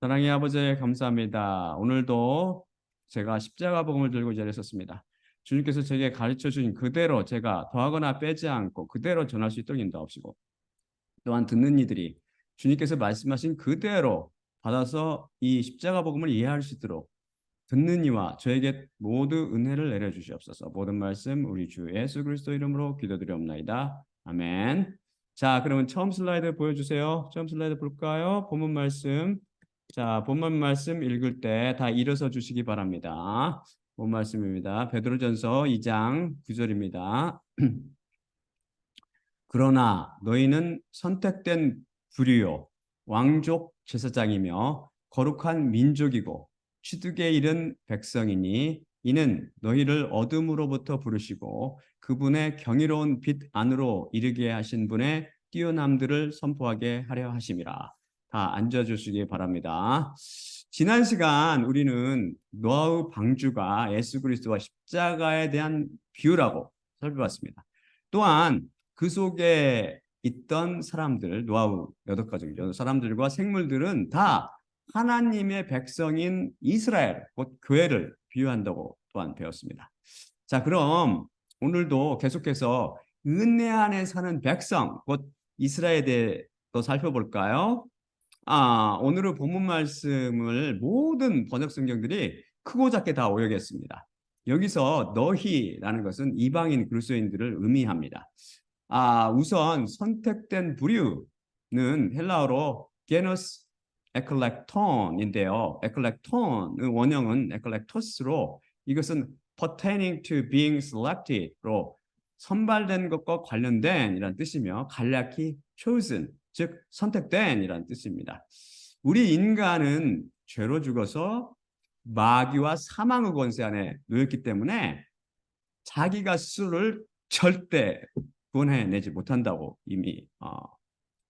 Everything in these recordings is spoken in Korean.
사랑의 아버지 감사합니다. 오늘도 제가 십자가 복음을 들고 이 자리에 섰습니다. 주님께서 제게 가르쳐 주신 그대로 제가 더하거나 빼지 않고 그대로 전할 수 있도록 인도하시고 또한 듣는 이들이 주님께서 말씀하신 그대로 받아서 이 십자가 복음을 이해할 수 있도록 듣는 이와 저에게 모두 은혜를 내려주시옵소서. 모든 말씀 우리 주 예수 그리스도 이름으로 기도드리옵나이다. 아멘. 자, 그러면 처음 슬라이드 보여주세요. 처음 슬라이드 볼까요? 본문 말씀. 자, 본문 말씀 읽을 때 다 일어서 주시기 바랍니다. 본 말씀입니다. 베드로전서 2장 9절입니다. 그러나 너희는 선택된 부류요 왕족 제사장이며 거룩한 민족이고 취득에 이른 백성이니 이는 너희를 어둠으로부터 부르시고 그분의 경이로운 빛 안으로 이르게 하신 분의 뛰어남들을 선포하게 하려 하심이라. 다 앉아주시기 바랍니다. 지난 시간 우리는 노아의 방주가 예수 그리스도와 십자가에 대한 비유라고 살펴봤습니다. 또한 그 속에 있던 사람들, 노아우 8가족이죠. 사람들과 생물들은 다 하나님의 백성인 이스라엘, 곧 교회를 비유한다고 또한 배웠습니다. 자, 그럼 오늘도 계속해서 은혜 안에 사는 백성, 곧 이스라엘에 대해 또 살펴볼까요? 오늘의 본문 말씀을 모든 번역 성경들이 크고 작게 다 오역했습니다. 여기서 너희라는 것은 이방인 그리스도인들을 의미합니다. 우선 선택된 부류는 헬라어로 게너스 에클렉톤인데요. 에클렉톤의 원형은 에클렉토스로 이것은 pertaining to being selected로 선발된 것과 관련된 이란 뜻이며 간략히 chosen 즉 선택된 이란 뜻입니다. 우리 인간은 죄로 죽어서 마귀와 사망의 권세 안에 놓였기 때문에 자기가 스스로를 절대 구원해내지 못한다고 이미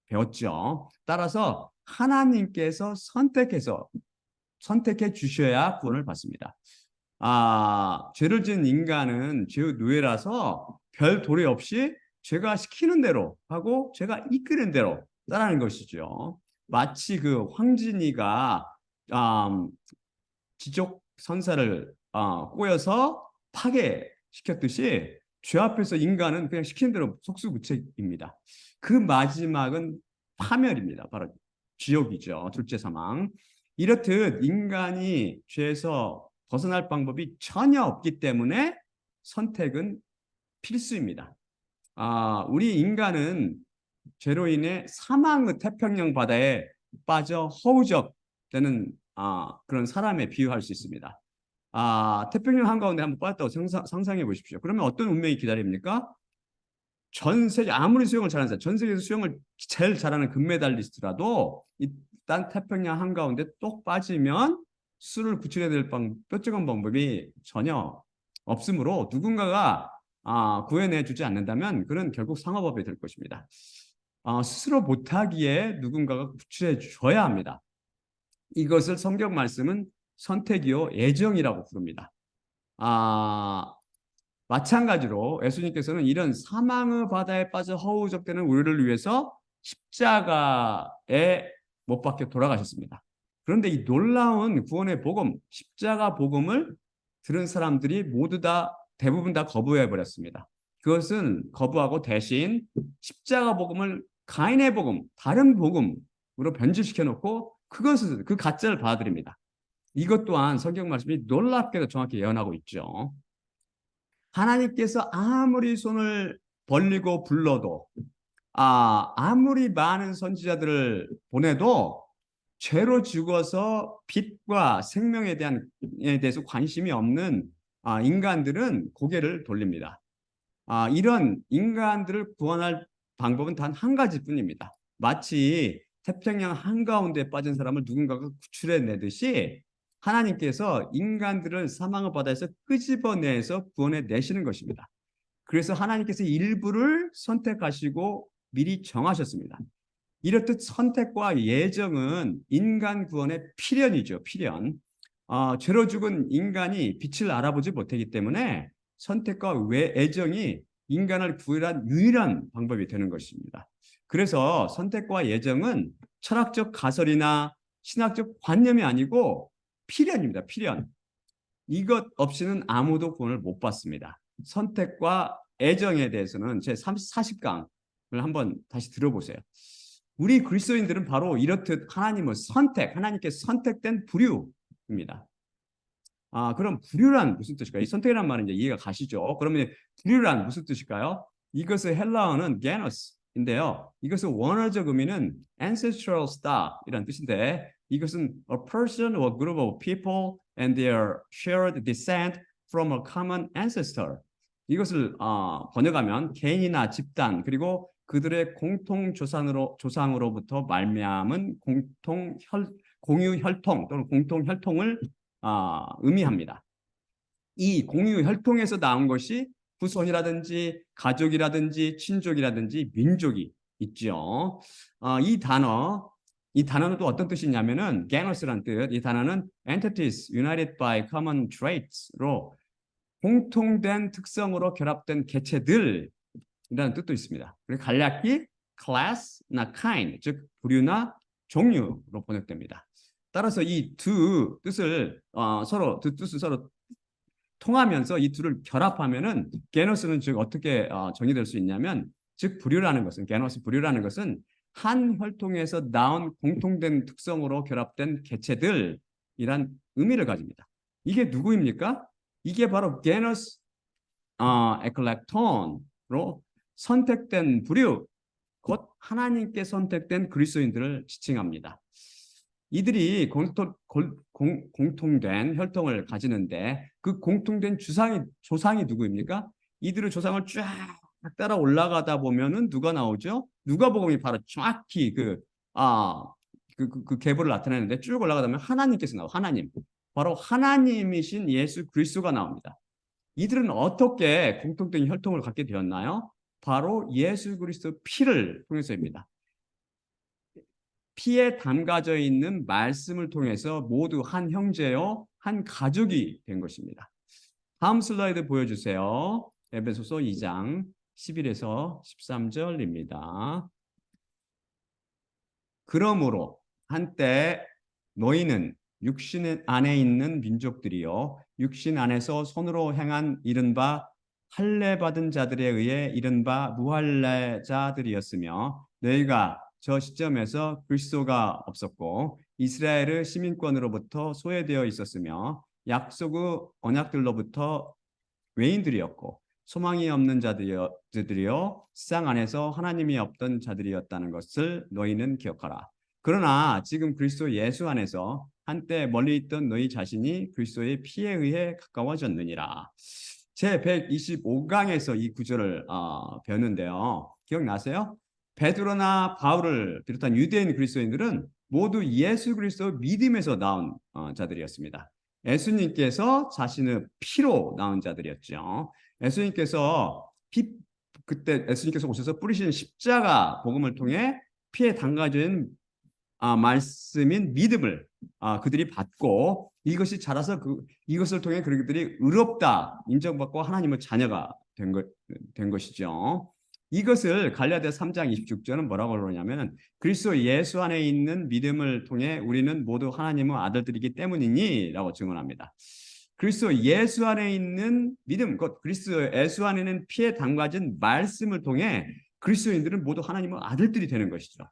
배웠죠. 따라서 하나님께서 선택해 주셔야 구원을 받습니다. 죄를 지은 인간은 죄의 노예라서 별 도리 없이 제가 시키는 대로 하고 제가 이끄는 대로 따라하는 것이죠. 마치 그 황진이가 지적 선사를 꼬여서 파괴시켰듯이 죄 앞에서 인간은 그냥 시키는 대로 속수무책입니다. 그 마지막은 파멸입니다. 바로 지옥이죠. 둘째 사망. 이렇듯 인간이 죄에서 벗어날 방법이 전혀 없기 때문에 선택은 필수입니다. 우리 인간은 죄로 인해 사망의 태평양 바다에 빠져 허우적되는 그런 사람에 비유할 수 있습니다. 태평양 한가운데 한번 빠졌다고 상상해 보십시오. 그러면 어떤 운명이 기다립니까? 전 세계 아무리 수영을 잘하는 사람, 전 세계에서 수영을 제일 잘하는 금메달리스트라도 일단 태평양 한가운데 똑 빠지면 수를 구출해야 될 뾰족한 방법이 전혀 없으므로 누군가가 구해내 주지 않는다면 그는 결국 상어법이 될 것입니다. 스스로 못하기에 누군가가 구출해 줘야 합니다. 이것을 성경 말씀은 선택이요 애정이라고 부릅니다. 마찬가지로 예수님께서는 이런 사망의 바다에 빠져 허우적대는 우리를 위해서 십자가에 못 박혀 돌아가셨습니다. 그런데 이 놀라운 구원의 복음, 십자가 복음을 들은 사람들이 모두 다 대부분 다 거부해 버렸습니다. 그것은 거부하고 대신 십자가 복음을 가인의 복음, 다른 복음으로 변질시켜 놓고 그것을 그 가짜를 받아들입니다. 이것 또한 성경 말씀이 놀랍게도 정확히 예언하고 있죠. 하나님께서 아무리 손을 벌리고 불러도 아무리 많은 선지자들을 보내도 죄로 죽어서 빛과 생명에 대해서 관심이 없는 인간들은 고개를 돌립니다. 이런 인간들을 구원할 방법은 단 한 가지뿐입니다. 마치 태평양 한가운데 빠진 사람을 누군가가 구출해내듯이 하나님께서 인간들을 사망의 바다에서 끄집어내서 구원해 내시는 것입니다. 그래서 하나님께서 일부를 선택하시고 미리 정하셨습니다. 이렇듯 선택과 예정은 인간 구원의 필연이죠. 필연. 죄로 죽은 인간이 빛을 알아보지 못하기 때문에 선택과 애정이 인간을 구원한 유일한 방법이 되는 것입니다. 그래서 선택과 예정은 철학적 가설이나 신학적 관념이 아니고 필연입니다. 필연. 이것 없이는 아무도 구원을 못 받습니다. 선택과 애정에 대해서는 제 40강을 한번 다시 들어보세요. 우리 그리스도인들은 바로 이렇듯 하나님을 하나님께 선택된 부류입니다. 그럼 부류란 무슨 뜻일까요? 이 선택이란 말은 이제 이해가 가시죠? 그러면 부류란 무슨 뜻일까요? 이것의 헬라어는 게너스인데요. 이것의 원어적 의미는 ancestral stock이라는 뜻인데 이것은 a person or group of people and their shared descent from a common ancestor. 이것을 번역하면 개인이나 집단 그리고 그들의 조상으로부터 말미암은 공유 혈통 또는 공통 혈통을 의미합니다. 이 공유 혈통에서 나온 것이 후손이라든지 가족이라든지 친족이라든지 민족이 있죠. 이 단어는 또 어떤 뜻이냐면은 genus라는 뜻. 이 단어는 entities united by common traits로 공통된 특성으로 결합된 개체들이라는 뜻도 있습니다. 그리고 간략히 class나 kind, 즉 부류나 종류로 번역됩니다. 따라서 이 두 뜻을 서로 통하면서 이 둘을 결합하면은 게너스는 즉 어떻게 정의될 수 있냐면 즉 부류라는 것은 게너스 부류라는 것은 한 혈통에서 나온 공통된 특성으로 결합된 개체들이란 의미를 가집니다. 이게 누구입니까? 이게 바로 게너스 에클렉톤으로 선택된 부류, 곧 하나님께 선택된 그리스도인들을 지칭합니다. 이들이 공통된 혈통을 가지는데 그 공통된 조상이 누구입니까? 이들의 조상을 쫙 따라 올라가다 보면은 누가 나오죠? 누가복음이 바로 정확히 그 계보를 나타내는데 쭉 올라가다 보면 하나님께서 나와요. 하나님. 바로 하나님이신 예수 그리스도가 나옵니다. 이들은 어떻게 공통된 혈통을 갖게 되었나요? 바로 예수 그리스도 피를 통해서입니다. 피에 담가져 있는 말씀을 통해서 모두 한 형제요, 한 가족이 된 것입니다. 다음 슬라이드 보여주세요. 에베소서 2장 11에서 13절입니다. 그러므로 한때 너희는 육신 안에 있는 민족들이요 육신 안에서 손으로 행한 이른바 할례 받은 자들에 의해 이른바 무할례자들이었으며 너희가 저 시점에서 그리스도가 없었고 이스라엘의 시민권으로부터 소외되어 있었으며 약속의 언약들로부터 외인들이었고 소망이 없는 자들이요 세상 안에서 하나님이 없던 자들이었다는 것을 너희는 기억하라. 그러나 지금 그리스도 예수 안에서 한때 멀리 있던 너희 자신이 그리스도의 피에 의해 가까워졌느니라. 제 125강에서 이 구절을 배웠는데요. 기억나세요? 베드로나 바울을 비롯한 유대인 그리스도인들은 모두 예수 그리스도 믿음에서 나온 자들이었습니다. 예수님께서 자신의 피로 나온 자들이었죠. 예수님께서 그때 예수님께서 오셔서 뿌리신 십자가 복음을 통해 피에 담가진 말씀인 믿음을 그들이 받고 이것이 자라서 이것을 통해 그들이 의롭다 인정받고 하나님의 자녀가 된 것이죠. 이것을 갈라디아 3장 26절은 뭐라고 그러냐면 그리스도 예수 안에 있는 믿음을 통해 우리는 모두 하나님의 아들들이기 때문이니 라고 증언합니다. 그리스도 예수 안에 있는 믿음, 곧 그리스도 예수 안에 있는 피에 담가진 말씀을 통해 그리스도인들은 모두 하나님의 아들들이 되는 것이죠.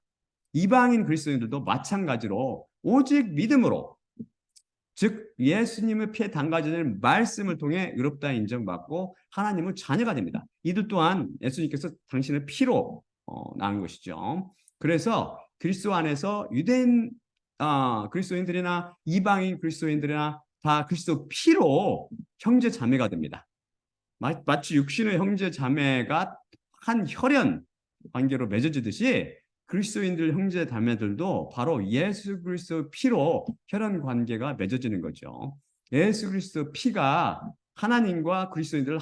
이방인 그리스도인들도 마찬가지로 오직 믿음으로 즉 예수님의 피에 담가진 말씀을 통해 의롭다 인정받고 하나님의 자녀가 됩니다. 이들 또한 예수님께서 당신의 피로 낳은 것이죠. 그래서 그리스도 안에서 유대인 그리스도인들이나 이방인 그리스도인들이나 다 그리스도 피로 형제 자매가 됩니다. 마치 육신의 형제 자매가 한 혈연 관계로 맺어지듯이 그리스도인들 형제 자매들도 바로 예수 그리스도 피로 혈연 관계가 맺어지는 거죠. 예수 그리스도 피가 하나님과 그리스도인들을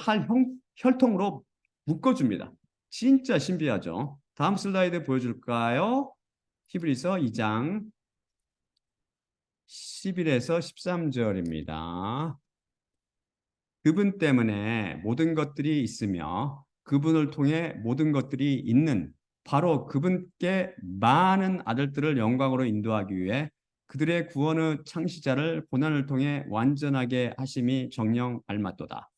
혈통으로 묶어줍니다. 진짜 신비하죠. 다음 슬라이드 보여줄까요? 히브리서 2장 11에서 13절입니다. 그분 때문에 모든 것들이 있으며 그분을 통해 모든 것들이 있는 바로 그분께 많은 아들들을 영광으로 인도하기 위해 그들의 구원의 창시자를 고난을 통해 완전하게 하심이 정령 알맞도다.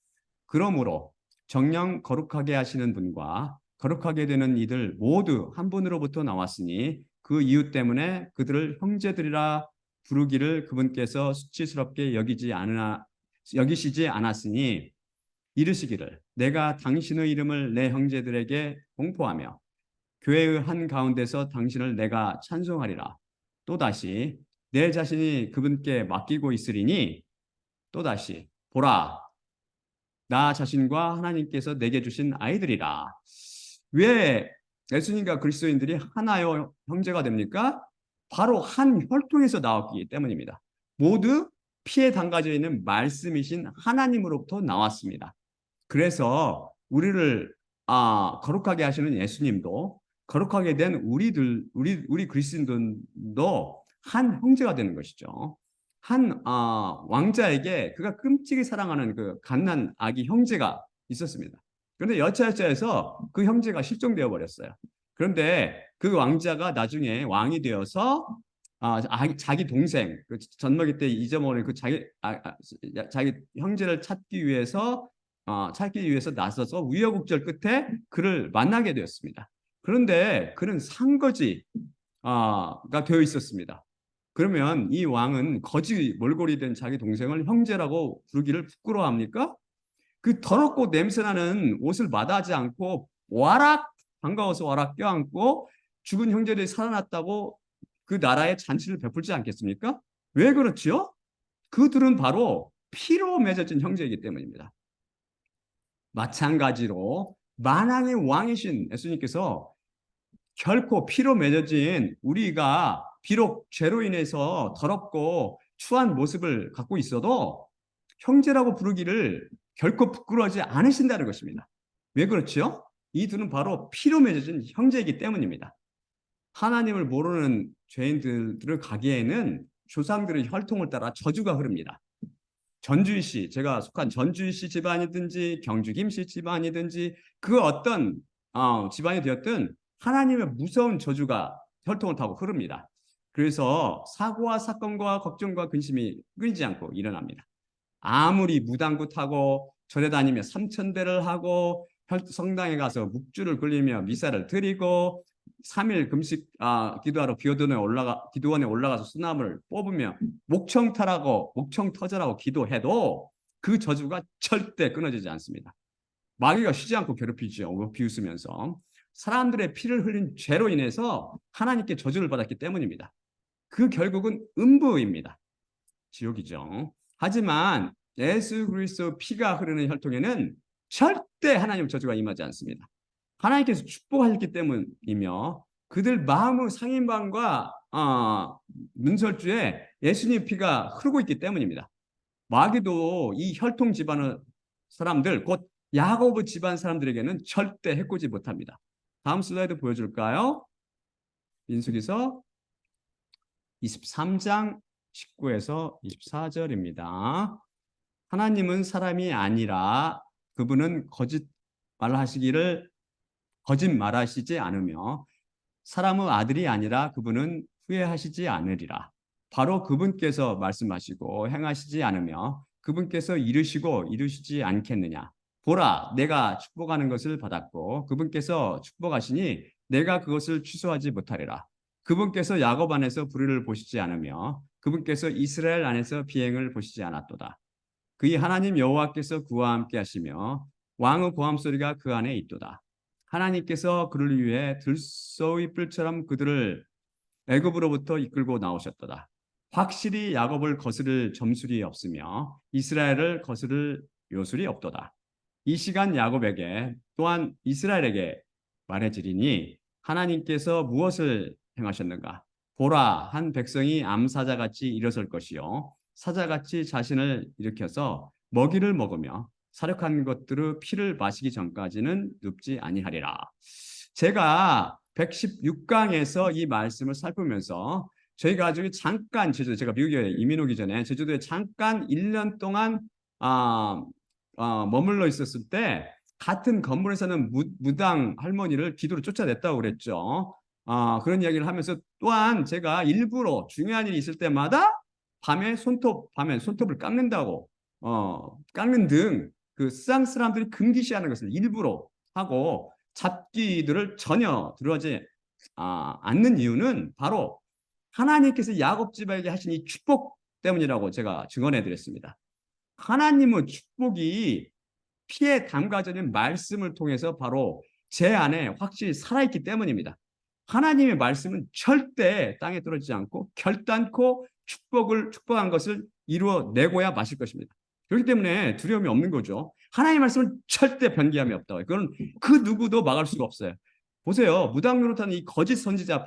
그러므로 정령 거룩하게 하시는 분과 거룩하게 되는 이들 모두 한 분으로부터 나왔으니 그 이유 때문에 그들을 형제들이라 부르기를 그분께서 수치스럽게 여기시지 않았으니 이르시기를 내가 당신의 이름을 내 형제들에게 공포하며 교회의 한 가운데서 당신을 내가 찬송하리라. 또다시 내 자신이 그분께 맡기고 있으리니 또다시 보라 나 자신과 하나님께서 내게 주신 아이들이라. 왜 예수님과 그리스도인들이 하나요 형제가 됩니까? 바로 한 혈통에서 나왔기 때문입니다. 모두 피에 담가져 있는 말씀이신 하나님으로부터 나왔습니다. 그래서 우리를 거룩하게 하시는 예수님도 거룩하게 된 우리 그리스도인도 한 형제가 되는 것이죠. 한 왕자에게 그가 끔찍히 사랑하는 그 갓난 아기 형제가 있었습니다. 그런데 여차여차해서 그 형제가 실종되어 버렸어요. 그런데 그 왕자가 나중에 왕이 되어서 자기 동생 그 젖먹이 때 잊어먹은 그 자기 형제를 찾기 위해서 나서서 우여곡절 끝에 그를 만나게 되었습니다. 그런데 그는 상거지가 되어 있었습니다. 그러면 이 왕은 거지 몰골이 된 자기 동생을 형제라고 부르기를 부끄러워합니까? 그 더럽고 냄새나는 옷을 마다하지 않고 와락 반가워서 와락 껴안고 죽은 형제들이 살아났다고 그 나라에 잔치를 베풀지 않겠습니까? 왜 그렇지요? 그들은 바로 피로 맺어진 형제이기 때문입니다. 마찬가지로 만왕의 왕이신 예수님께서 결코 피로 맺어진 우리가 비록 죄로 인해서 더럽고 추한 모습을 갖고 있어도 형제라고 부르기를 결코 부끄러워하지 않으신다는 것입니다. 왜 그렇지요? 이 둘은 바로 피로 맺어진 형제이기 때문입니다. 하나님을 모르는 죄인들을 가기에는 조상들의 혈통을 따라 저주가 흐릅니다. 전주희 씨, 제가 속한 전주희 씨 집안이든지 경주 김씨 집안이든지 그 어떤 집안이 되었든 하나님의 무서운 저주가 혈통을 타고 흐릅니다. 그래서 사고와 사건과 걱정과 근심이 끊이지 않고 일어납니다. 아무리 무당구 타고 절에 다니며 삼천배를 하고 성당에 가서 묵주를 굴리며 미사를 드리고 3일 금식 기도하러 기도원에 올라가서 수나무를 뽑으며 목청 터져라고 기도해도 그 저주가 절대 끊어지지 않습니다. 마귀가 쉬지 않고 괴롭히죠. 비웃으면서 사람들의 피를 흘린 죄로 인해서 하나님께 저주를 받았기 때문입니다. 그 결국은 음부입니다. 지옥이죠. 하지만 예수 그리스도 피가 흐르는 혈통에는 절대 하나님 저주가 임하지 않습니다. 하나님께서 축복하셨기 때문이며 그들 마음의 상인방과 문설주에 예수님 피가 흐르고 있기 때문입니다. 마귀도 이 혈통 집안의 사람들 곧 야고보 집안 사람들에게는 절대 해코지 못합니다. 다음 슬라이드 보여줄까요? 민수기서 23장 19에서 24절입니다. 하나님은 사람이 아니라 그분은 거짓말하시지 않으며 사람의 아들이 아니라 그분은 후회하시지 않으리라. 바로 그분께서 말씀하시고 행하시지 않으며 그분께서 이루시고 이루시지 않겠느냐. 보라, 내가 축복하는 것을 받았고 그분께서 축복하시니 내가 그것을 취소하지 못하리라. 그분께서 야곱 안에서 불의를 보시지 않으며 그분께서 이스라엘 안에서 비행을 보시지 않았도다. 그의 하나님 여호와께서 그와 함께 하시며 왕의 고함 소리가 그 안에 있도다. 하나님께서 그를 위해 들소의 뿔처럼 그들을 애굽으로부터 이끌고 나오셨도다. 확실히 야곱을 거스를 점술이 없으며 이스라엘을 거스를 요술이 없도다. 이 시간 야곱에게 또한 이스라엘에게 말해지리니 하나님께서 무엇을 행하셨는가? 보라, 한 백성이 암사자같이 일어설 것이요 사자같이 자신을 일으켜서 먹이를 먹으며 사력한 것들의 피를 마시기 전까지는 눕지 아니하리라. 제가 116강에서 이 말씀을 살피면서 저희가 아주 잠깐 제가 미국에 이민 오기 전에 제주도에 잠깐 1년 동안 머물러 있었을 때 같은 건물에 사는 무당 할머니를 기도로 쫓아냈다고 그랬죠. 그런 이야기를 하면서 또한 제가 일부러 중요한 일이 있을 때마다 밤에 손톱을 깎는다고 깎는 등 그 세상 사람들이 금기시하는 것을 일부러 하고 잡기들을 전혀 들어하지 않는 이유는 바로 하나님께서 야곱 집에게 하신 이 축복 때문이라고 제가 증언해 드렸습니다. 하나님은 축복이 피에 담가져있는 말씀을 통해서 바로 제 안에 확실히 살아있기 때문입니다. 하나님의 말씀은 절대 땅에 떨어지지 않고 결단코 축복한 것을 이루어내고야 마실 것입니다. 그렇기 때문에 두려움이 없는 거죠. 하나님의 말씀은 절대 변개함이 없다. 그건 그 누구도 막을 수가 없어요. 보세요. 무당 노릇하는 이 거짓 선지자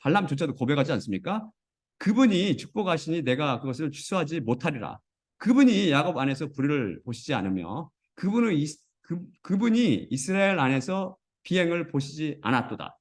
발람조차도 고백하지 않습니까? 그분이 축복하시니 내가 그것을 취소하지 못하리라. 그분이 야곱 안에서 불의를 보시지 않으며 그분이 이스라엘 안에서 비행을 보시지 않았도다.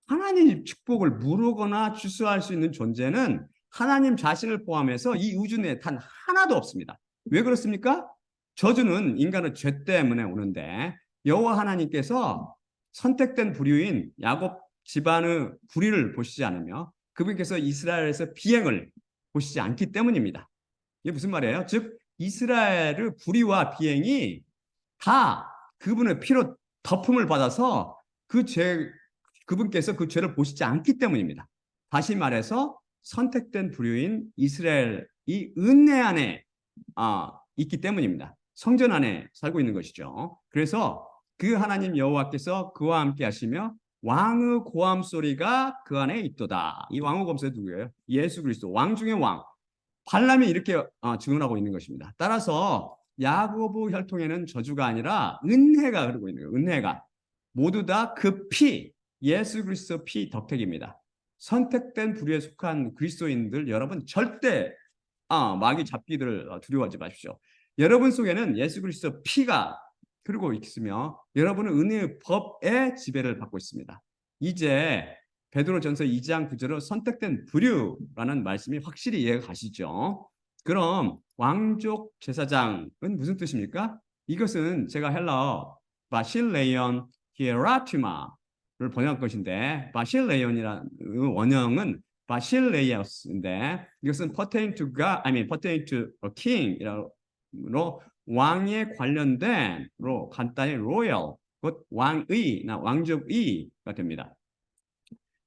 하나님 축복을 무르거나 취소할 수 있는 존재는 하나님 자신을 포함해서 이 우주 내에 단 하나도 없습니다. 왜 그렇습니까? 저주는 인간의 죄 때문에 오는데 여호와 하나님께서 선택된 부류인 야곱 집안의 불의를 보시지 않으며 그분께서 이스라엘에서 비행을 보시지 않기 때문입니다. 이게 무슨 말이에요? 즉 이스라엘의 불의와 비행이 다 그분의 피로 덮음을 받아서 그분께서 그 죄를 보시지 않기 때문입니다. 다시 말해서 선택된 부류인 이스라엘이 은혜 안에 있기 때문입니다. 성전 안에 살고 있는 것이죠. 그래서 그 하나님 여호와께서 그와 함께 하시며 왕의 고함 소리가 그 안에 있도다. 이 왕의 고함 소리 누구예요? 예수 그리스도, 왕 중의 왕. 발람이 이렇게 증언하고 있는 것입니다. 따라서 야고보 혈통에는 저주가 아니라 은혜가 흐르고 있는 거예요. 은혜가 모두 다 그 피, 예수 그리스도 피 덕택입니다. 선택된 부류에 속한 그리스도인들 여러분 절대 마귀 잡기들을 두려워하지 마십시오. 여러분 속에는 예수 그리스도 피가 흐르고 있으며 여러분은 은혜의 법의 지배를 받고 있습니다. 이제 베드로전서 2장 9절로 선택된 부류라는 말씀이 확실히 이해가 가시죠? 그럼 왕족 제사장은 무슨 뜻입니까? 이것은 제가 헬라어 바실레이온 히에라티마를 번역한 것인데 바실레이온이라는 원형은 바실레이어스인데 이것은 pertain to God, pertain to a king이라고 왕에 관련된로 간단히 royal, 곧 왕의나 왕족의가 됩니다.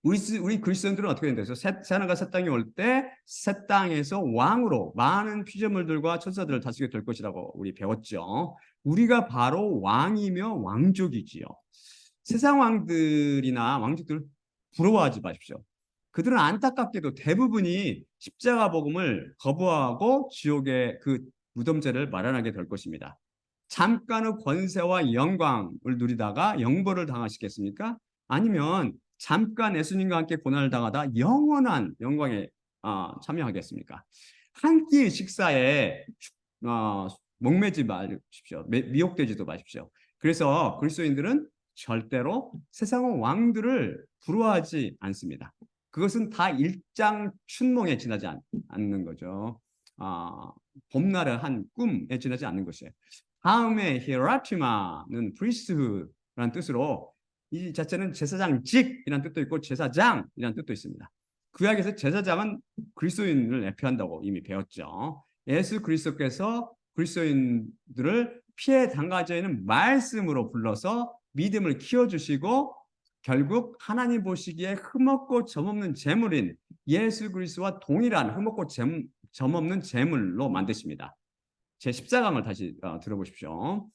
우리 그리스도인들은 어떻게 된대요? 새 하늘과 새 땅이 올 때 새 땅에서 왕으로 많은 피조물들과 천사들을 다스리게 될 것이라고 우리 배웠죠. 우리가 바로 왕이며 왕족이지요. 세상 왕들이나 왕족들 부러워하지 마십시오. 그들은 안타깝게도 대부분이 십자가 복음을 거부하고 지옥의 그 무덤죄를 마련하게 될 것입니다. 잠깐의 권세와 영광을 누리다가 영벌을 당하시겠습니까? 아니면 잠깐 예수님과 함께 고난을 당하다 영원한 영광에 참여하겠습니까? 한 끼 식사에 목매지 마십시오. 미혹되지도 마십시오. 그래서 그리스도인들은 절대로 세상의 왕들을 부러워하지 않습니다. 그것은 다 일장춘몽에 지나지 않는 거죠. 봄날의 한 꿈에 지나지 않는 것이에요. 다음에 히에라티마는 프리스트라는 뜻으로 이 자체는 제사장직이라는 뜻도 있고 제사장이라는 뜻도 있습니다. 구약에서 제사장은 그리스도인을 대표한다고 이미 배웠죠. 예수 그리스도께서 그리스도인들을 피에 담가져 있는 말씀으로 불러서 믿음을 키워주시고 결국 하나님 보시기에 흠없고 점없는 제물인 예수 그리스도와 동일한 흠없고 점없는 제물로 만드십니다. 제 14강을 다시 들어보십시오.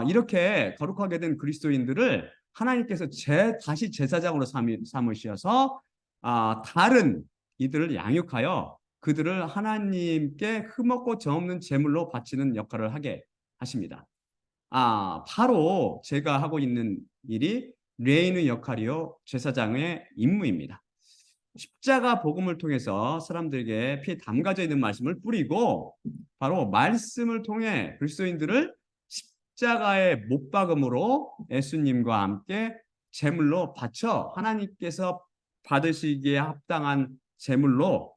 이렇게 거룩하게 된 그리스도인들을 하나님께서 다시 제사장으로 삼으셔서 다른 이들을 양육하여 그들을 하나님께 흠없고 점없는 제물로 바치는 역할을 하게 하십니다. 바로 제가 하고 있는 일이 레인의 역할이요 제사장의 임무입니다. 십자가 복음을 통해서 사람들에게 피에 담가져 있는 말씀을 뿌리고 바로 말씀을 통해 그리스도인들을 십자가의 못 박음으로 예수님과 함께 제물로 바쳐 하나님께서 받으시기에 합당한 제물로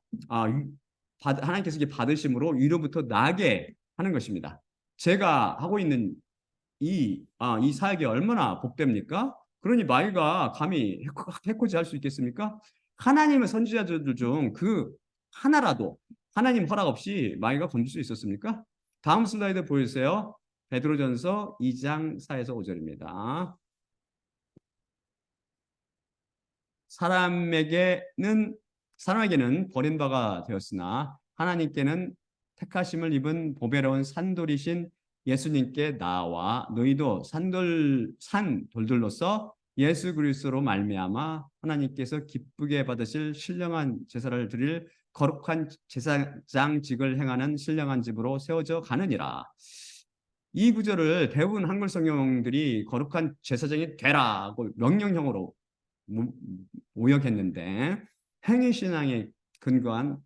하나님께서 받으심으로 위로부터 나게 하는 것입니다. 제가 하고 있는 이 사역이 얼마나 복됩니까? 그러니 마귀가 감히 해코지 할 수 있겠습니까? 하나님의 선지자들 중 그 하나라도 하나님 허락 없이 마귀가 건들 수 있었습니까? 다음 슬라이드 보여주세요. 베드로전서 2장 4에서 5절입니다. 사람에게는 버림바가 되었으나 하나님께는 택하심을 입은 보배로운 산돌이신 예수님께 나와 너희도 산 돌들로서 예수 그리스도로 말미암아 하나님께서 기쁘게 받으실 신령한 제사를 드릴 거룩한 제사장직을 행하는 신령한 집으로 세워져 가느니라. 이 구절을 대부분 한글 성경들이 거룩한 제사장이 되라고 명령형으로 오역했는데 행위신앙에 근거한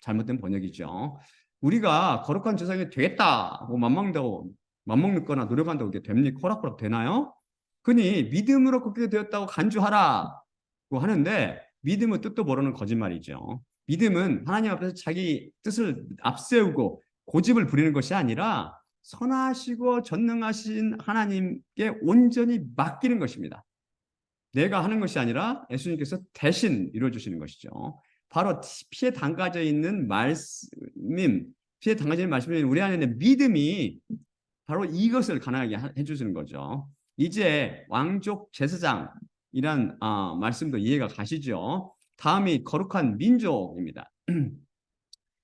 잘못된 번역이죠. 우리가 거룩한 제사장이 되겠다고 맘먹거나 노력한다고 이게 됩니까? 호락호락 되나요? 그니 믿음으로 그렇게 되었다고 간주하라고 하는데 믿음의 뜻도 모르는 거짓말이죠. 믿음은 하나님 앞에서 자기 뜻을 앞세우고 고집을 부리는 것이 아니라 선하시고 전능하신 하나님께 온전히 맡기는 것입니다. 내가 하는 것이 아니라 예수님께서 대신 이루어주시는 것이죠. 바로 피에 담가져 있는 피에 담가져 있는 말씀인 우리 안에 있는 믿음이 바로 이것을 가능하게 해주시는 거죠. 이제 왕족 제사장이란 말씀도 이해가 가시죠. 다음이 거룩한 민족입니다.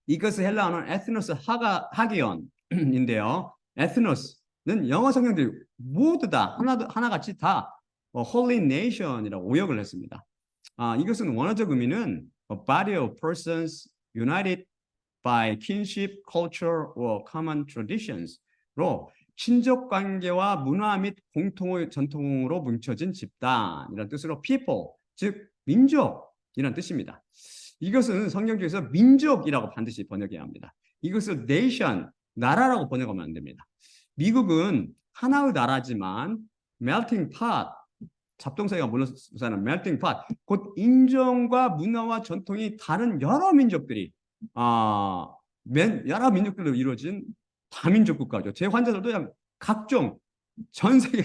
이것을 헬라어는 에스노스 하기온인데요. 에스노스는 영어 성경들이 모두 다 하나같이 다 Holy Nation이라고 오역을 했습니다. 이것은 원어적 의미는 a body of persons united by kinship, culture, or common traditions로 친족 관계와 문화 및 공통의 전통으로 뭉쳐진 집단이라는 뜻으로 people, 즉 민족이라는 뜻입니다. 이것은 성경에서 민족이라고 반드시 번역해야 합니다. 이것을 nation, 나라라고 번역하면 안 됩니다. 미국은 하나의 나라지만 melting pot, 잡동사가 물러서는 melting pot, 곧 인종과 문화와 전통이 다른 여러 민족들이 여러 민족들로 이루어진 다민족 국가죠. 제 환자들도 그냥 전 세계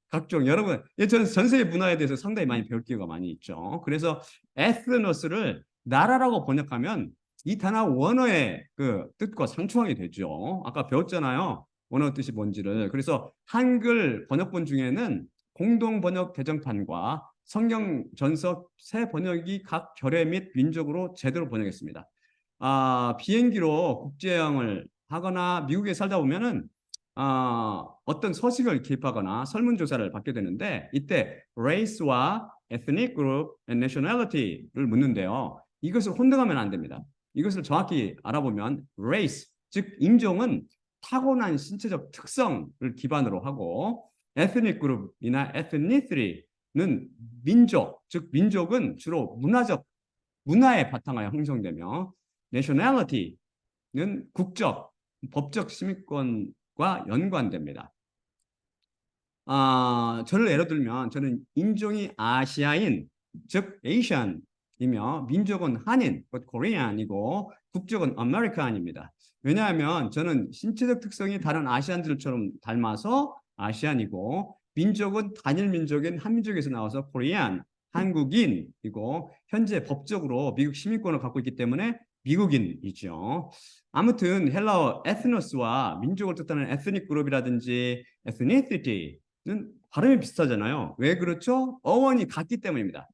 각종 여러분, 저는 전 세계 문화에 대해서 상당히 많이 배울 기회가 많이 있죠. 그래서 에스노스를 나라라고 번역하면 이 단어 원어의 그 뜻과 상충하게 되죠. 아까 배웠잖아요. 원어 뜻이 뭔지를. 그래서 한글 번역본 중에는 공동 번역 대정판과 성경 전서 새 번역이 각 결의 및 민족으로 제대로 번역했습니다. 비행기로 국제여행을 하거나 미국에 살다 보면은 어떤 서식을 기입하거나 설문조사를 받게 되는데 이때 race와 ethnic group and nationality를 묻는데요. 이것을 혼동하면 안 됩니다. 이것을 정확히 알아보면 race, 즉 인종은 타고난 신체적 특성을 기반으로 하고 ethnic group이나 ethnicity,는 민족, 즉 민족은 주로 문화에 바탕하여 형성되며 nationality는 국적, 법적 시민권과 연관됩니다. 저를 예로 들면 저는 인종이 아시아인, 즉 에이시안이며 민족은 한인, 곧 코리안이고 국적은 아메리칸입니다. 왜냐하면 저는 신체적 특성이 다른 아시안들처럼 닮아서 아시안이고 민족은 단일 민족인 한민족에서 나와서 코리안, 한국인이고 현재 법적으로 미국 시민권을 갖고 있기 때문에 미국인이죠. 아무튼 헬라어 에스노스와 민족을 뜻하는 에스닉 그룹이라든지 에스니시티는 발음이 비슷하잖아요. 왜 그렇죠? 어원이 같기 때문입니다.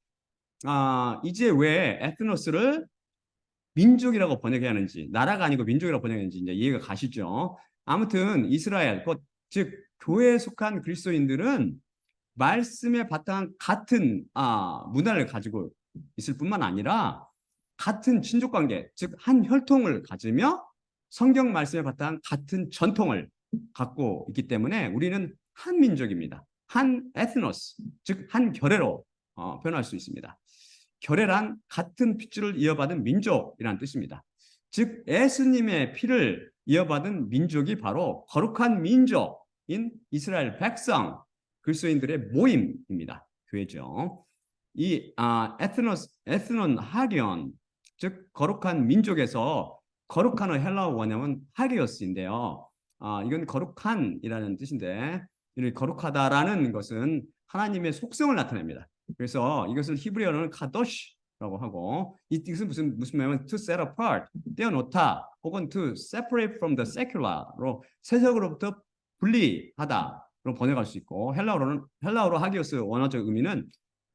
이제 왜 에스노스를 민족이라고 번역해야 하는지, 나라가 아니고 민족이라고 번역해야 하는지 이제 이해가 가시죠. 아무튼 이스라엘, 즉 교회에 속한 그리스도인들은 말씀에 바탕한 같은 문화를 가지고 있을 뿐만 아니라 같은 친족관계, 즉 한 혈통을 가지며 성경 말씀에 바탕한 같은 전통을 갖고 있기 때문에 우리는 한 민족입니다. 한 에스노스, 즉 한 결례로 표현할 수 있습니다. 결례란 같은 핏줄을 이어받은 민족이라는 뜻입니다. 즉 예수님의 피를 이어받은 민족이 바로 거룩한 민족인 이스라엘 백성, 그리스도인들의 모임입니다. 교회죠. 이 에스논 하기온, 즉 거룩한 민족에서 거룩한의 헬라어 원형은 하기오스인데요. 이건 거룩한이라는 뜻인데 이 거룩하다라는 것은 하나님의 속성을 나타냅니다. 그래서 이것을 히브리어로는 카도시라고 하고 이것은 무슨 말이냐면 to set apart, 떼어놓다 혹은 to separate from the secular로 세속으로부터 분리하다로 번역할 수 있고 헬라어로 하기오스 원어적 의미는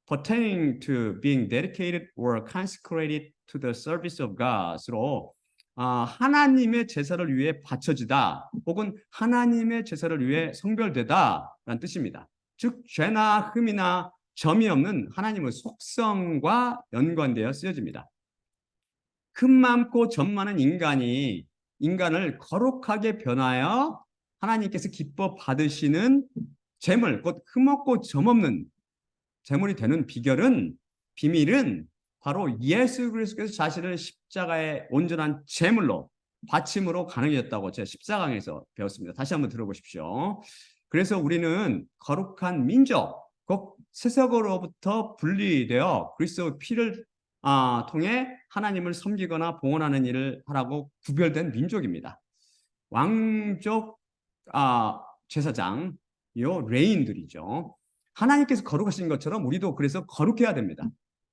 pertaining to being dedicated or consecrated to the service of God으로 하나님의 제사를 위해 바쳐지다 혹은 하나님의 제사를 위해 성별되다라는 뜻입니다. 즉 죄나 흠이나 점이 없는 하나님의 속성과 연관되어 쓰여집니다. 흠 많고 점 많은 인간을 거룩하게 변하여 하나님께서 기뻐 받으시는 제물, 곧 흠 없고 점 없는 제물이 되는 비밀은 바로 예수 그리스도께서 자신을 십자가의 온전한 제물로 바침으로 가능해졌다고 제가 14강에서 배웠습니다. 다시 한번 들어보십시오. 그래서 우리는 거룩한 민족, 곧 세속으로부터 분리되어 그리스도의 피를 통해 하나님을 섬기거나 봉헌하는 일을 하라고 구별된 민족입니다. 왕족 제사장, 레인들이죠. 하나님께서 거룩하신 것처럼 우리도 그래서 거룩해야 됩니다.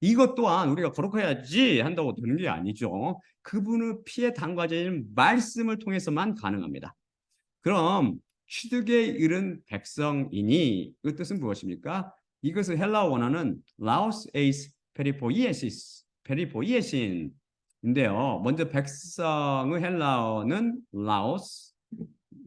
이것 또한 우리가 거룩해야지 한다고 되는 게 아니죠. 그분의 피에 담가진 말씀을 통해서만 가능합니다. 그럼 취득에 이른 백성이니 그 뜻은 무엇입니까? 이것을 헬라어 원어는 라오스 에이스 페리포이에신인데요. 먼저 백성의 헬라어는 라오스,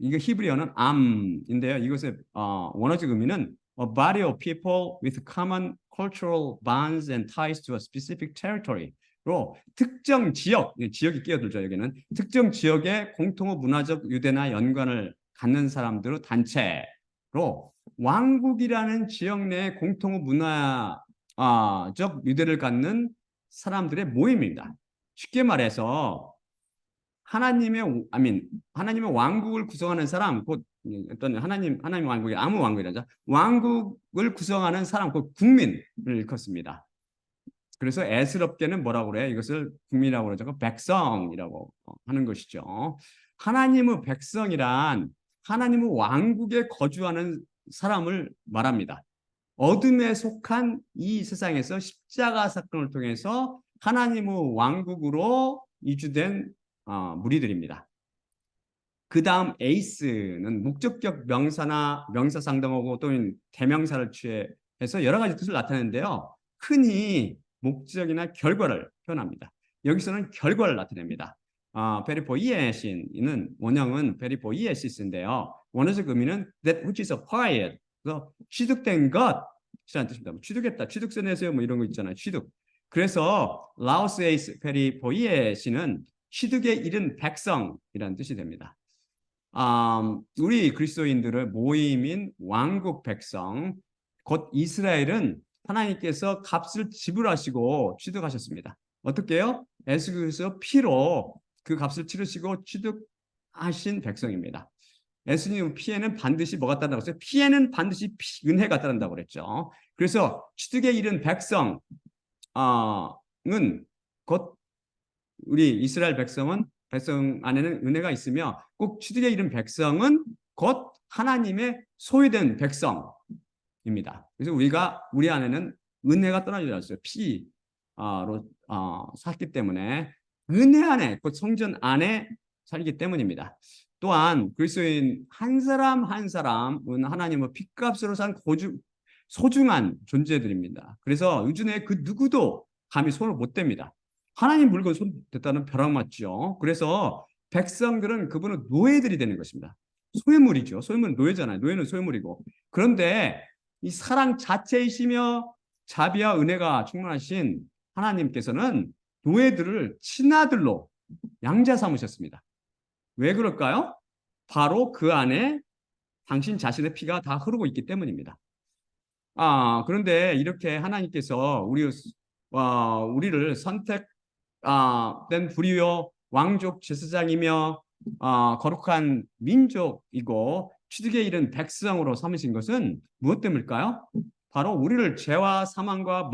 이거 히브리어는 암인데요. 이것의 원어적 의미는 a body of people with common cultural bonds and ties to a specific territory로 특정 지역이 끼어들죠. 여기는 특정 지역의 공통의 문화적 유대나 연관을 갖는 사람들의 단체로 왕국이라는 지역 내에 공통의 문화적 유대를 갖는 사람들의 모임입니다. 쉽게 말해서 하나님의 왕국을 구성하는 사람, 곧 어떤 하나님 왕국이 아무 왕국이라죠. 왕국을 구성하는 사람, 곧 국민을 일컫습니다. 그래서 애스럽게는 뭐라고 그래요? 이것을 국민이라고 그러죠. 백성이라고 하는 것이죠. 하나님의 백성이란 하나님의 왕국에 거주하는 사람을 말합니다. 어둠에 속한 이 세상에서 십자가 사건을 통해서 하나님의 왕국으로 이주된 무리들입니다. 그 다음 에이스는 목적격 명사나 명사상당하고 또는 대명사를 취해서 여러 가지 뜻을 나타내는데요. 흔히 목적이나 결과를 표현합니다. 여기서는 결과를 나타냅니다. 페리포이에신은 원형은 페리포이에시스인데요. 원어적 의미는 that which is acquired. 그래서 취득된 것이라는 뜻입니다. 취득했다, 취득세 내세요, 뭐 이런 거 있잖아요. 취득. 그래서 라오스에이스 페리포이에신은 취득에 이른 백성이라는 뜻이 됩니다. 우리 그리스도인들의 모임인 왕국 백성, 곧 이스라엘은 하나님께서 값을 지불하시고 취득하셨습니다. 어떻게요? 예수 그리스도 피로 그 값을 치르시고 취득하신 백성입니다. 예수님 피에는 반드시 뭐가 따른다고 했어요? 피에는 반드시 은혜가 따른다고 그랬죠. 그래서 취득에 이른 백성은 곧 우리 이스라엘 백성 안에는 은혜가 있으며 꼭 취득에 이른 백성은 곧 하나님의 소유된 백성입니다. 그래서 우리 안에는 은혜가 떨어지지 않았어요. 피로 샀기 때문에 은혜 안에 곧 성전 안에 살기 때문입니다. 또한 그리스도인 한 사람 한 사람은 하나님의 핏값으로 산 소중한 존재들입니다. 그래서 요즘에 그 누구도 감히 손을 못 댑니다. 하나님 물건 손 댔다는 벼락 맞죠. 그래서 백성들은 그분의 노예들이 되는 것입니다. 소유물이죠. 소유물은 노예잖아요. 노예는 소유물이고. 그런데 이 사랑 자체이시며 자비와 은혜가 충만하신 하나님께서는 노예들을 친아들로 양자 삼으셨습니다. 왜 그럴까요? 바로 그 안에 당신 자신의 피가 다 흐르고 있기 때문입니다. 그런데 이렇게 하나님께서 우리를 선택된 불의요 왕족 제사장이며 거룩한 민족이고 취득에 이른 백성으로 삼으신 것은 무엇 때문일까요? 바로 우리를 죄와 사망과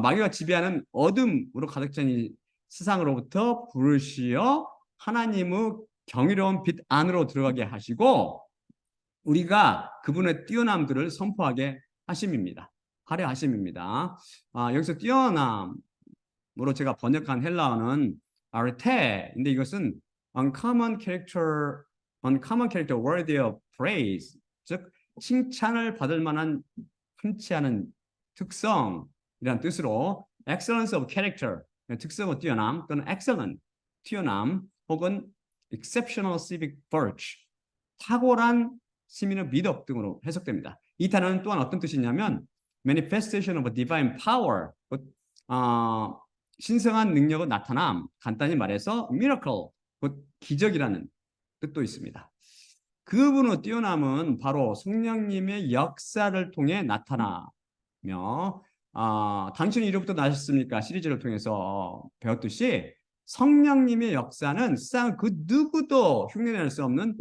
마귀가 지배하는 어둠으로 가득 찬 이 세상으로부터 부르시어 하나님의 경이로운 빛 안으로 들어가게 하시고 우리가 그분의 뛰어남들을 선포하게 하심입니다. 하려 하심입니다. 여기서 뛰어남으로 제가 번역한 헬라어는 아르테인데 이것은 uncommon character worthy of praise, 즉 칭찬을 받을 만한 흔치 않은 특성이라는 뜻으로 excellence of character, 특성의 뛰어남 또는 excellent, 뛰어남 혹은 exceptional civic virtue, 탁월한 시민의 미덕 등으로 해석됩니다. 이 단어는 또한 어떤 뜻이냐면 manifestation of a divine power, 신성한 능력의 나타남, 간단히 말해서 miracle, 곧 기적이라는 뜻도 있습니다. 그분의 뛰어남은 바로 성령님의 역사를 통해 나타나며 당신은 이로부터 나셨습니까? 시리즈를 통해서 배웠듯이 성령님의 역사는 세상 그 누구도 흉내낼 수 없는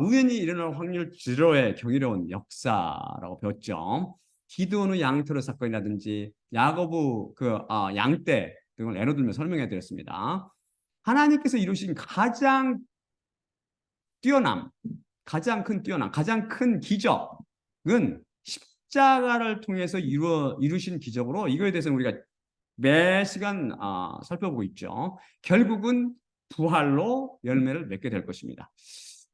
우연히 일어날 확률 제로의 경이로운 역사라고 배웠죠. 기드온의 양털의 사건이라든지 야고보 양떼 등을 예로 들며 설명해 드렸습니다. 하나님께서 이루신 가장 뛰어남, 가장 큰 뛰어남, 가장 큰 기적은 십자가를 통해서 이루신 기적으로 이거에 대해서는 우리가 매 시간 살펴보고 있죠. 결국은 부활로 열매를 맺게 될 것입니다.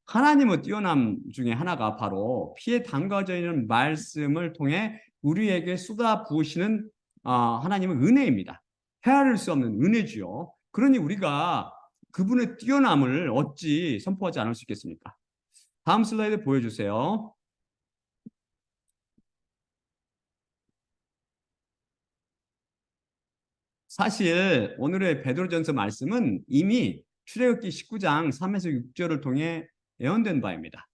하나님의 뛰어남 중에 하나가 바로 피에 담가져 있는 말씀을 통해 우리에게 쏟아 부으시는 하나님의 은혜입니다. 헤아릴 수 없는 은혜지요. 그러니 우리가 그분의 뛰어남을 어찌 선포하지 않을 수 있겠습니까? 다음 슬라이드 보여주세요. 사실 오늘의 베드로전서 말씀은 이미 출애굽기 19장 3에서 6절을 통해 예언된 바입니다.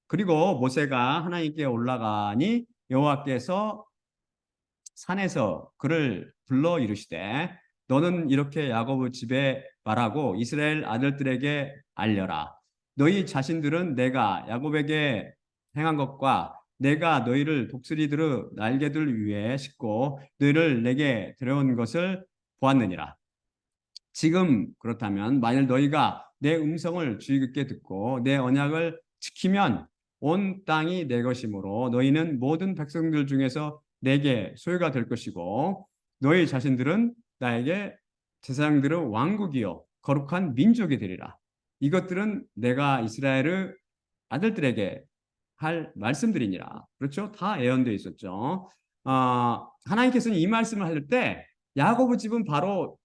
그리고 모세가 하나님께 올라가니 여호와께서 산에서 그를 불러 이르시되 너는 이렇게 야곱의 집에 말하고 이스라엘 아들들에게 알려라. 너희 자신들은 내가 야곱에게 행한 것과 내가 너희를 독수리들의 날개들 위에 싣고 너희를 내게 데려온 것을 보았느니라. 지금 그렇다면 만일 너희가 내 음성을 주의 깊게 듣고 내 언약을 지키면 온 땅이 내 것이므로 너희는 모든 백성들 중에서 내게 소유가 될 것이고 너희 자신들은 나에게 제사장들의 왕국이요 거룩한 민족이 되리라. 이것들은 내가 이스라엘의 아들들에게 할 말씀들이니라. 그렇죠? 다 예언되어 있었죠. 하나님께서는 이 말씀을 할 때 야고보 집은 바로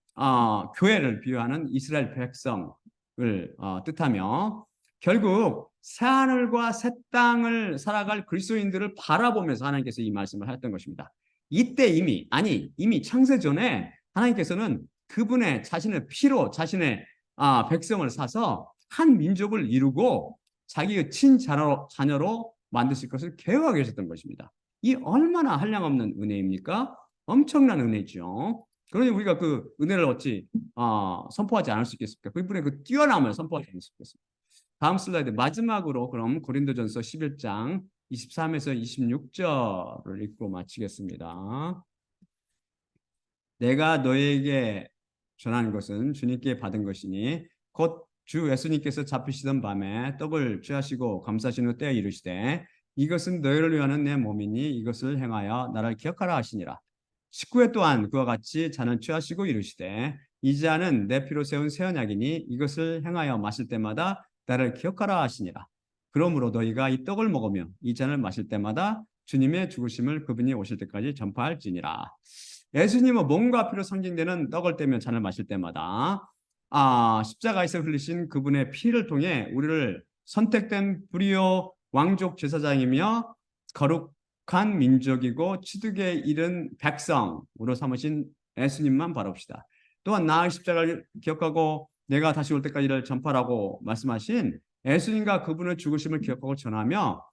교회를 비유하는 이스라엘 백성을 뜻하며 결국 새하늘과 새 땅을 살아갈 그리스도인들을 바라보면서 하나님께서 이 말씀을 하셨던 것입니다. 이때 이미 창세 전에 하나님께서는 그분의 자신의 피로 자신의 백성을 사서 한 민족을 이루고 자기의 친자녀로 만드실 것을 계획하고 계셨던 것입니다. 이 얼마나 한량없는 은혜입니까? 엄청난 은혜죠. 그러니 우리가 그 은혜를 어찌 선포하지 않을 수 있겠습니까? 그분의 그 뛰어남을 선포하지 않을 수 있겠습니까? 다음 슬라이드 마지막으로 그럼 고린도전서 11장 23에서 26절을 읽고 마치겠습니다. 내가 너에게 전한 것은 주님께 받은 것이니 곧 주 예수님께서 잡히시던 밤에 떡을 취하시고 감사하시는 때에 이르시되 이것은 너희를 위하는 내 몸이니 이것을 행하여 나를 기억하라 하시니라. 19회 또한 그와 같이 잔을 취하시고 이르시되 이 잔은 내 피로 세운 새 언약이니 이것을 행하여 마실 때마다 나를 기억하라 하시니라. 그러므로 너희가 이 떡을 먹으며 이 잔을 마실 때마다 주님의 죽으심을 그분이 오실 때까지 전파할지니라. 예수님은 몸과 피로 상징되는 떡을 떼며 잔을 마실 때마다 십자가에서 흘리신 그분의 피를 통해 우리를 선택된 불의요 왕족 제사장이며 거룩한 민족이고 취득에 이른 백성으로 삼으신 예수님만 바라봅시다. 또한 나의 십자가를 기억하고 내가 다시 올 때까지를 전파라고 말씀하신 예수님과 그분의 죽으심을 기억하고 전하며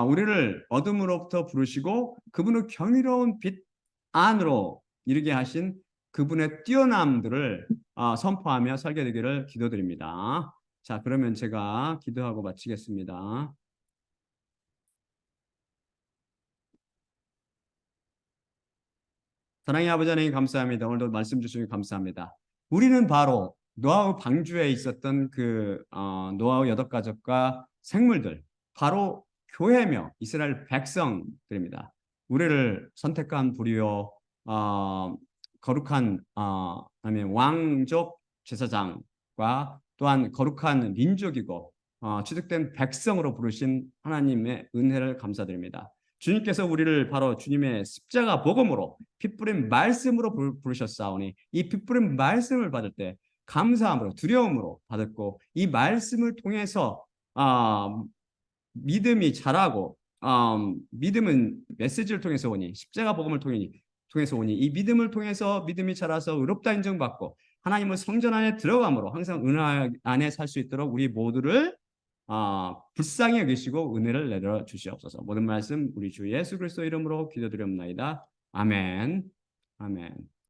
우리를 어둠으로부터 부르시고 그분의 경이로운 빛 안으로 이르게 하신 그분의 뛰어남들을 선포하며 살게 되기를 기도드립니다. 자, 그러면 제가 기도하고 마치겠습니다. 사랑의 아버지 하나님 감사합니다. 오늘도 말씀 주시니 감사합니다. 우리는 바로 노아의 방주에 있었던 그 노아의 8가족과 생물들, 바로 교회며 이스라엘 백성들입니다. 우리를 선택한 부리요 거룩한 아멘 왕족 제사장과 또한 거룩한 민족이고 취득된 백성으로 부르신 하나님의 은혜를 감사드립니다. 주님께서 우리를 바로 주님의 십자가 복음으로 핏부림 말씀으로 부르셨사오니 이 핏부림 말씀을 받을 때 감사함으로 두려움으로 받았고 이 말씀을 통해서 믿음이 자라고 믿음은 메시지를 통해서 오니 십자가 복음을 통해서 오니 이 믿음을 통해서 믿음이 자라서 의롭다 인정받고 하나님의 성전 안에 들어감으로 항상 은혜 안에 살 수 있도록 우리 모두를 불쌍히 여기시고 은혜를 내려 주시옵소서. 모든 말씀 우리 주 예수 그리스도 이름으로 기도드립니다. 아멘. 아멘.